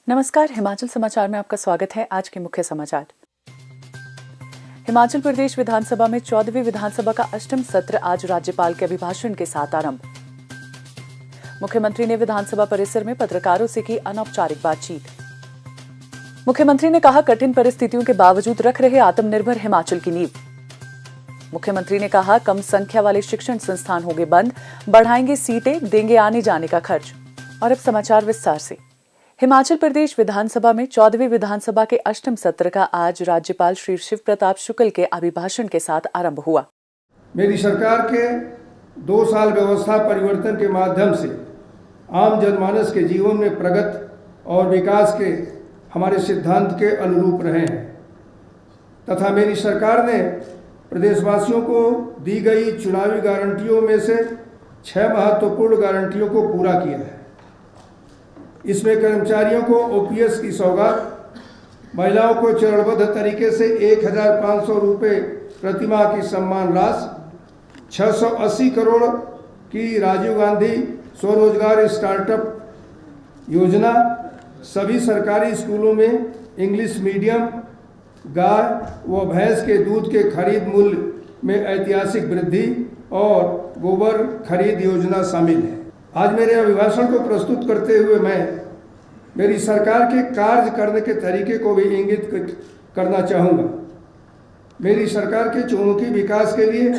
नमस्कार, हिमाचल समाचार में आपका स्वागत है। आज के मुख्य समाचार। हिमाचल प्रदेश विधानसभा में 14वीं विधानसभा का अष्टम सत्र आज राज्यपाल के अभिभाषण के साथ आरंभ। मुख्यमंत्री ने विधानसभा परिसर में पत्रकारों से की अनौपचारिक बातचीत। मुख्यमंत्री ने कहा, कठिन परिस्थितियों के बावजूद रख रहे आत्मनिर्भर हिमाचल की नींव। मुख्यमंत्री ने कहा, कम संख्या वाले शिक्षण संस्थान होंगे बंद, बढ़ाएंगे सीटें, देंगे आने जाने का खर्च। और अब समाचार विस्तार से। हिमाचल प्रदेश विधानसभा में 14वीं विधानसभा के अष्टम सत्र का आज राज्यपाल श्री शिव प्रताप शुक्ल के अभिभाषण के साथ आरंभ हुआ। मेरी सरकार के 2 साल व्यवस्था परिवर्तन के माध्यम से आम जनमानस के जीवन में प्रगति और विकास के हमारे सिद्धांत के अनुरूप रहे हैं तथा मेरी सरकार ने प्रदेशवासियों को दी गई चुनावी गारंटियों में से 6 महत्वपूर्ण गारंटियों को पूरा किया है। इसमें कर्मचारियों को ओपीएस की सौगात, महिलाओं को चरणबद्ध तरीके से 1,500 रुपये प्रतिमाह की सम्मान राशि, 680 करोड़ की राजीव गांधी स्वरोजगार स्टार्टअप योजना, सभी सरकारी स्कूलों में इंग्लिश मीडियम, गाय व भैंस के दूध के खरीद मूल्य में ऐतिहासिक वृद्धि और गोबर खरीद योजना शामिल है। आज मेरे अभिभाषण को प्रस्तुत करते हुए मैं मेरी सरकार के कार्य करने के तरीके को भी इंगित करना चाहूँगा। मेरी सरकार के चहुमुखी विकास के लिए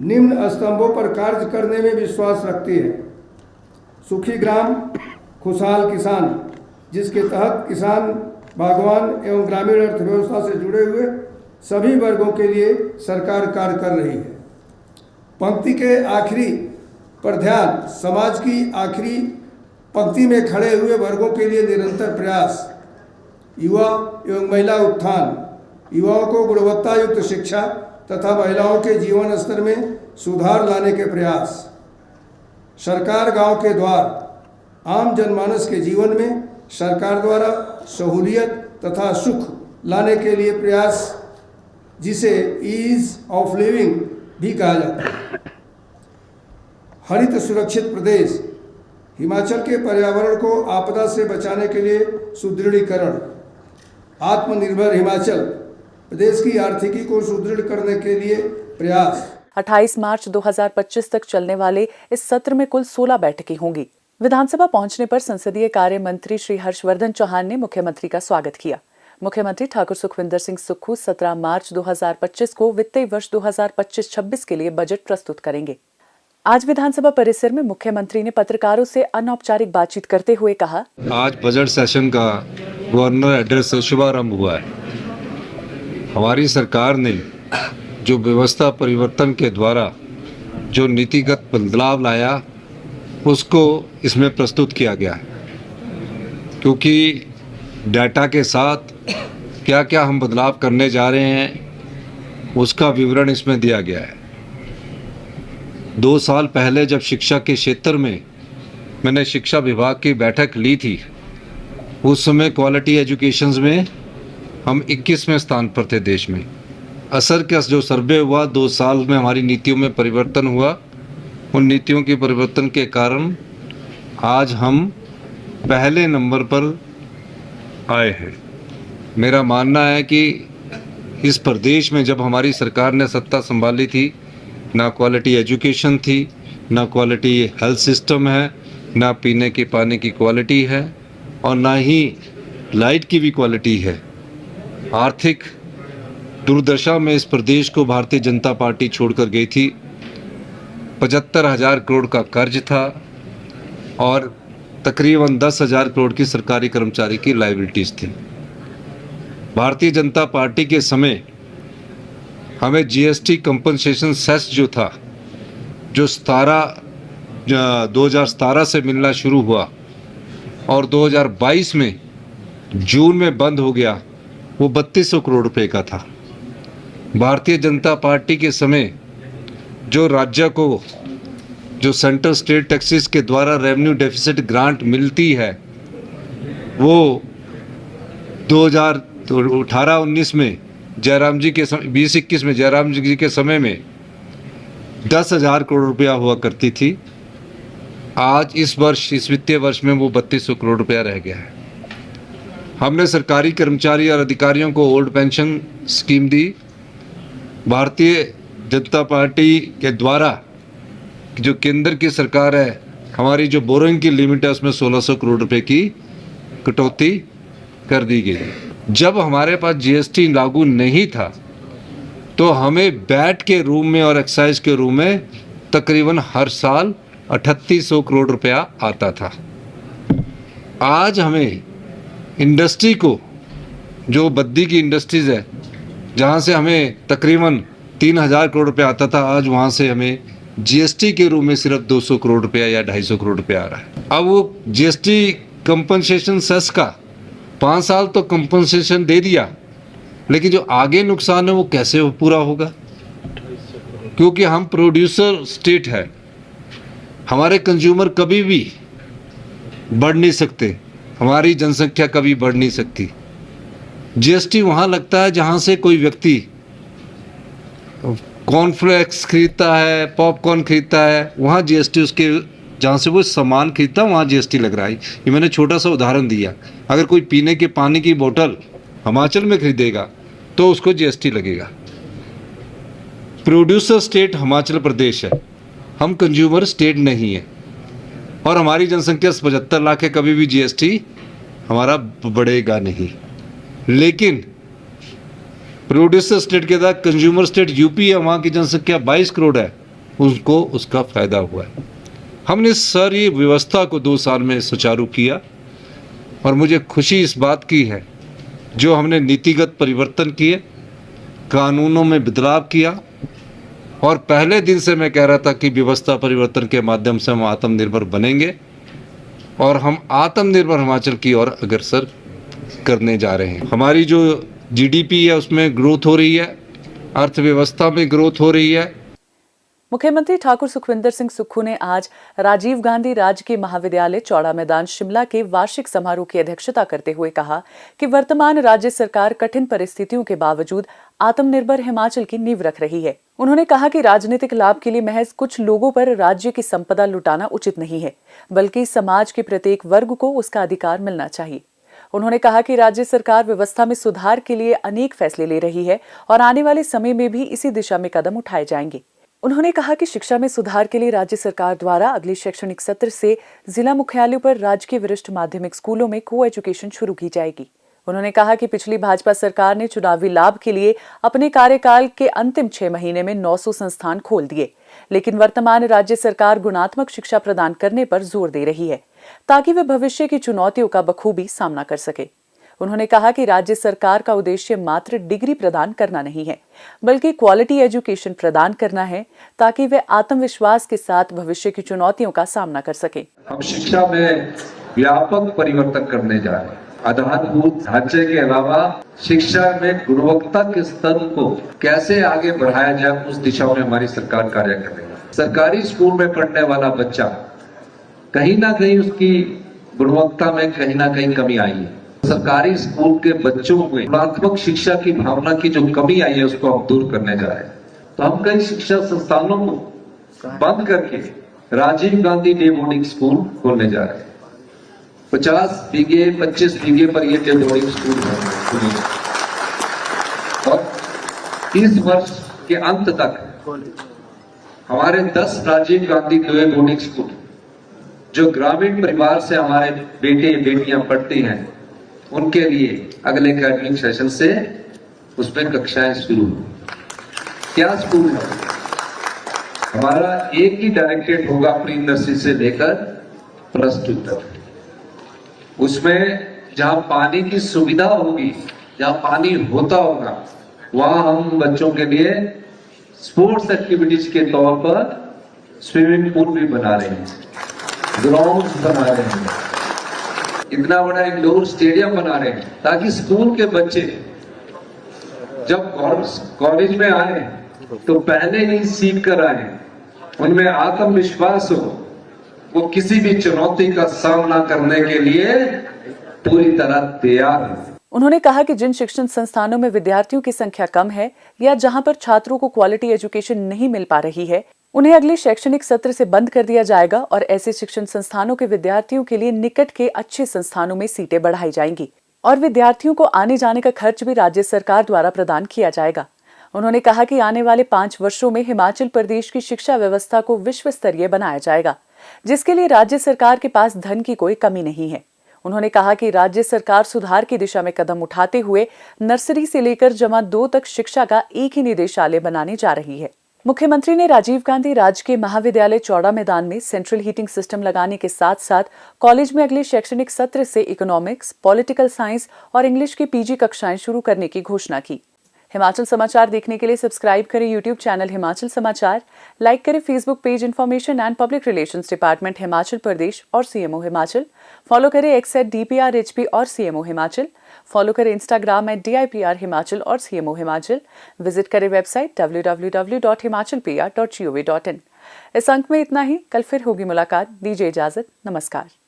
निम्न स्तंभों पर कार्य करने में विश्वास रखती है। सुखी ग्राम, खुशहाल किसान, जिसके तहत किसान, बागवान एवं ग्रामीण अर्थव्यवस्था से जुड़े हुए सभी वर्गों के लिए सरकार कार्य कर रही है। पंक्ति के आखिरी पर ध्यान, समाज की आखिरी पंक्ति में खड़े हुए वर्गों के लिए निरंतर प्रयास, युवा एवं महिला उत्थान, युवाओं को गुणवत्ता युक्त शिक्षा तथा महिलाओं के जीवन स्तर में सुधार लाने के प्रयास, सरकार गांव के द्वार, आम जनमानस के जीवन में सरकार द्वारा सहूलियत तथा सुख लाने के लिए प्रयास, जिसे ईज ऑफ लिविंग भी कहा जाता है। हरित सुरक्षित प्रदेश, हिमाचल के पर्यावरण को आपदा से बचाने के लिए सुदृढ़ीकरण, आत्मनिर्भर हिमाचल, प्रदेश की आर्थिकी को सुदृढ़ करने के लिए प्रयास। 28 मार्च 2025 तक चलने वाले इस सत्र में कुल 16 बैठकें होंगी। विधानसभा पहुंचने पर संसदीय कार्य मंत्री श्री हर्षवर्धन चौहान ने मुख्यमंत्री का स्वागत किया। मुख्यमंत्री ठाकुर सुखविंदर सिंह सुक्खू 17 मार्च 2025 को वित्तीय वर्ष 2025-26 के लिए बजट प्रस्तुत करेंगे। आज विधानसभा परिसर में मुख्यमंत्री ने पत्रकारों से अनौपचारिक बातचीत करते हुए कहा, आज बजट सेशन का गवर्नर एड्रेस से शुभारंभ हुआ है। हमारी सरकार ने जो व्यवस्था परिवर्तन के द्वारा जो नीतिगत बदलाव लाया उसको इसमें प्रस्तुत किया गया है, क्योंकि डाटा के साथ क्या क्या हम बदलाव करने जा रहे हैं उसका विवरण इसमें दिया गया है। 2 साल पहले जब शिक्षा के क्षेत्र में मैंने शिक्षा विभाग की बैठक ली थी, उस समय क्वालिटी एजुकेशंस में हम 21वें स्थान पर थे देश में। असर का जो सर्वे हुआ, 2 साल में हमारी नीतियों में परिवर्तन हुआ, उन नीतियों के परिवर्तन के कारण आज हम पहले नंबर पर आए हैं। मेरा मानना है कि इस प्रदेश में जब हमारी सरकार ने सत्ता संभाली थी, ना क्वालिटी एजुकेशन थी, ना क्वालिटी हेल्थ सिस्टम है, ना पीने के पानी की क्वालिटी है और ना ही लाइट की भी क्वालिटी है। आर्थिक दुर्दशा में इस प्रदेश को भारतीय जनता पार्टी छोड़कर गई थी। 75,000 करोड़ का कर्ज था और तकरीबन 10,000 करोड़ की सरकारी कर्मचारी की लायबिलिटीज़ थी। भारतीय जनता पार्टी के समय हमें जीएसटी कंपनसेशन सेस जो था, जो 2017 से मिलना शुरू हुआ और 2022 में जून में बंद हो गया, वो 3200 करोड़ रुपए का था। भारतीय जनता पार्टी के समय जो राज्य को जो सेंट्रल स्टेट टैक्सेस के द्वारा रेवेन्यू डेफिसिट ग्रांट मिलती है, वो 2018-19 में जयराम जी के 20-21 में जयराम जी के समय में 10,000 करोड़ रुपया हुआ करती थी। आज इस वर्ष, इस वित्तीय वर्ष में वो 3200 करोड़ रुपया रह गया है। हमने सरकारी कर्मचारी और अधिकारियों को ओल्ड पेंशन स्कीम दी। भारतीय जनता पार्टी के द्वारा जो केंद्र की सरकार है, हमारी जो बोरिंग की लिमिट है उसमें 1600 करोड़ रुपए की कटौती कर दी गई। जब हमारे पास जीएसटी लागू नहीं था तो हमें बैट के रूम में और एक्साइज के रूम में तकरीबन हर साल 3800 करोड़ रुपया आता था। आज हमें इंडस्ट्री को, जो बद्दी की इंडस्ट्रीज है, जहाँ से हमें तकरीबन 3000 करोड़ रुपया आता था, आज वहाँ से हमें जीएसटी के रूप में सिर्फ 200 करोड़ रुपया या 250 करोड़ रुपया आ रहा है। अब वो जीएसटी कंपनसेशन सेस का 5 साल तो कंपनसेशन दे दिया, लेकिन जो आगे नुकसान है वो कैसे पूरा होगा? क्योंकि हम प्रोड्यूसर स्टेट है, हमारे कंज्यूमर कभी भी बढ़ नहीं सकते, हमारी जनसंख्या कभी बढ़ नहीं सकती। जीएसटी वहाँ लगता है जहाँ से कोई व्यक्ति कॉर्नफ्लेक्स खरीदता है, पॉपकॉर्न खरीदता है, वहाँ जीएसटी उसके, जहाँ से वो सामान खरीदता है वहाँ जीएसटी लग रहा है। ये मैंने छोटा सा उदाहरण दिया। अगर कोई पीने के पानी की बोतल हिमाचल में खरीदेगा तो उसको जीएसटी लगेगा। प्रोड्यूसर स्टेट हिमाचल प्रदेश है, हम कंज्यूमर स्टेट नहीं है, और हमारी जनसंख्या 75 लाख है, कभी भी जीएसटी हमारा बढ़ेगा नहीं। लेकिन प्रोड्यूसर स्टेट के साथ कंज्यूमर स्टेट यूपी है, वहाँ की जनसंख्या 22 करोड़ है, उसको उसका फायदा हुआ है। हमने सारी व्यवस्था को 2 साल में सुचारू किया और मुझे खुशी इस बात की है जो हमने नीतिगत परिवर्तन किए, कानूनों में बदलाव किया, और पहले दिन से मैं कह रहा था कि व्यवस्था परिवर्तन के माध्यम से हम आत्मनिर्भर बनेंगे और हम आत्मनिर्भर हिमाचल की ओर अग्रसर करने जा रहे हैं। हमारी जो जीडीपी है उसमें ग्रोथ हो रही है, अर्थव्यवस्था में ग्रोथ हो रही है। मुख्यमंत्री ठाकुर सुखविंदर सिंह सुक्खू ने आज राजीव गांधी राजकीय महाविद्यालय चौड़ा मैदान शिमला के वार्षिक समारोह की अध्यक्षता करते हुए कहा कि वर्तमान राज्य सरकार कठिन परिस्थितियों के बावजूद आत्मनिर्भर हिमाचल की नींव रख रही है। उन्होंने कहा कि राजनीतिक लाभ के लिए महज कुछ लोगों पर राज्य की संपदा लुटाना उचित नहीं है, बल्कि समाज के प्रत्येक वर्ग को उसका अधिकार मिलना चाहिए। उन्होंने कहा कि राज्य सरकार व्यवस्था में सुधार के लिए अनेक फैसले ले रही है और आने वाले समय में भी इसी दिशा में कदम उठाए जाएंगे। उन्होंने कहा कि शिक्षा में सुधार के लिए राज्य सरकार द्वारा अगले शैक्षणिक सत्र से जिला मुख्यालयों पर राजकीय वरिष्ठ माध्यमिक स्कूलों में को एजुकेशन शुरू की जाएगी। उन्होंने कहा कि पिछली भाजपा सरकार ने चुनावी लाभ के लिए अपने कार्यकाल के अंतिम 6 महीने में 900 संस्थान खोल दिए, लेकिन वर्तमान राज्य सरकार गुणात्मक शिक्षा प्रदान करने पर जोर दे रही है ताकि वे भविष्य की चुनौतियों का बखूबी सामना कर सके। उन्होंने कहा कि राज्य सरकार का उद्देश्य मात्र डिग्री प्रदान करना नहीं है, बल्कि क्वालिटी एजुकेशन प्रदान करना है ताकि वे आत्मविश्वास के साथ भविष्य की चुनौतियों का सामना कर सके। हम शिक्षा में व्यापक परिवर्तन करने जा रहे हैं। आधारभूत ढांचे के अलावा शिक्षा में गुणवत्ता के स्तर को कैसे आगे बढ़ाया जाए, उस दिशा में हमारी सरकार कार्य कर रही है। सरकारी स्कूल में पढ़ने वाला बच्चा कहीं ना कहीं उसकी गुणवत्ता में कहीं ना कहीं कमी आई है। सरकारी स्कूल के बच्चों में गुणात्मक शिक्षा की भावना की जो कमी आई है उसको हम दूर करने जा रहे हैं। तो हम कई शिक्षा संस्थानों को बंद करके Rajiv Gandhi day boarding school खोलने जा रहे हैं। 50 बीघे 25 बीघे पर ये डे बोर्डिंग स्कूल है और 30 वर्ष के अंत तक हमारे 10 Rajiv Gandhi day boarding school जो ग्रामीण परिवार से हमारे बेटे बेटियां पढ़ती हैं उनके लिए अगले एकेडमिक सेशन से उसमें कक्षाएं शुरू। क्या स्कूल है हमारा? एक ही डायरेक्टेड होगा प्री नर्सरी से लेकर +2 तक। उसमें जहां पानी की सुविधा होगी, जहां पानी होता होगा, वहां हम बच्चों के लिए स्पोर्ट्स एक्टिविटीज के तौर पर स्विमिंग पूल भी बना रहे हैं, ग्राउंड बना रहे हैं, इतना बड़ा इंडोर स्टेडियम बना रहे हैं ताकि स्कूल के बच्चे जब कॉलेज में आए तो पहले ही सीख कर आए, उनमें आत्मविश्वास हो, वो किसी भी चुनौती का सामना करने के लिए पूरी तरह तैयार है। उन्होंने कहा कि जिन शिक्षण संस्थानों में विद्यार्थियों की संख्या कम है या जहां पर छात्रों को क्वालिटी एजुकेशन नहीं मिल पा रही है, उन्हें अगले शैक्षणिक सत्र से बंद कर दिया जाएगा और ऐसे शिक्षण संस्थानों के विद्यार्थियों के लिए निकट के अच्छे संस्थानों में सीटें बढ़ाई जाएंगी। और विद्यार्थियों को आने जाने का खर्च भी राज्य सरकार द्वारा प्रदान किया जाएगा। उन्होंने कहा कि आने वाले 5 वर्षों में हिमाचल प्रदेश की शिक्षा व्यवस्था को विश्व स्तरीय बनाया जाएगा, जिसके लिए राज्य सरकार के पास धन की कोई कमी नहीं है। उन्होंने कहा कि राज्य सरकार सुधार की दिशा में कदम उठाते हुए नर्सरी से लेकर जमा 2 तक शिक्षा का एक ही निदेशालय बनाने जा रही है। मुख्यमंत्री ने राजीव गांधी राजकीय महाविद्यालय चौड़ा मैदान में सेंट्रल हीटिंग सिस्टम लगाने के साथ साथ कॉलेज में अगले शैक्षणिक सत्र से इकोनॉमिक्स, पॉलिटिकल साइंस और इंग्लिश की पीजी कक्षाएं शुरू करने की घोषणा की। हिमाचल समाचार देखने के लिए सब्सक्राइब करें यूट्यूब चैनल हिमाचल समाचार, लाइक करें Facebook page information and public relations department Himachal Pradesh और सीएमओ हिमाचल, फॉलो करें एक्स @DPRHP और सीएमओ हिमाचल, फॉलो करें इंस्टाग्राम @DIPR हिमाचल और सीएमओ हिमाचल, विजिट करें वेबसाइट www.himachalpr.gov.in। इस अंक में इतना ही, कल फिर होगी मुलाकात। दीजिए इजाजत, नमस्कार।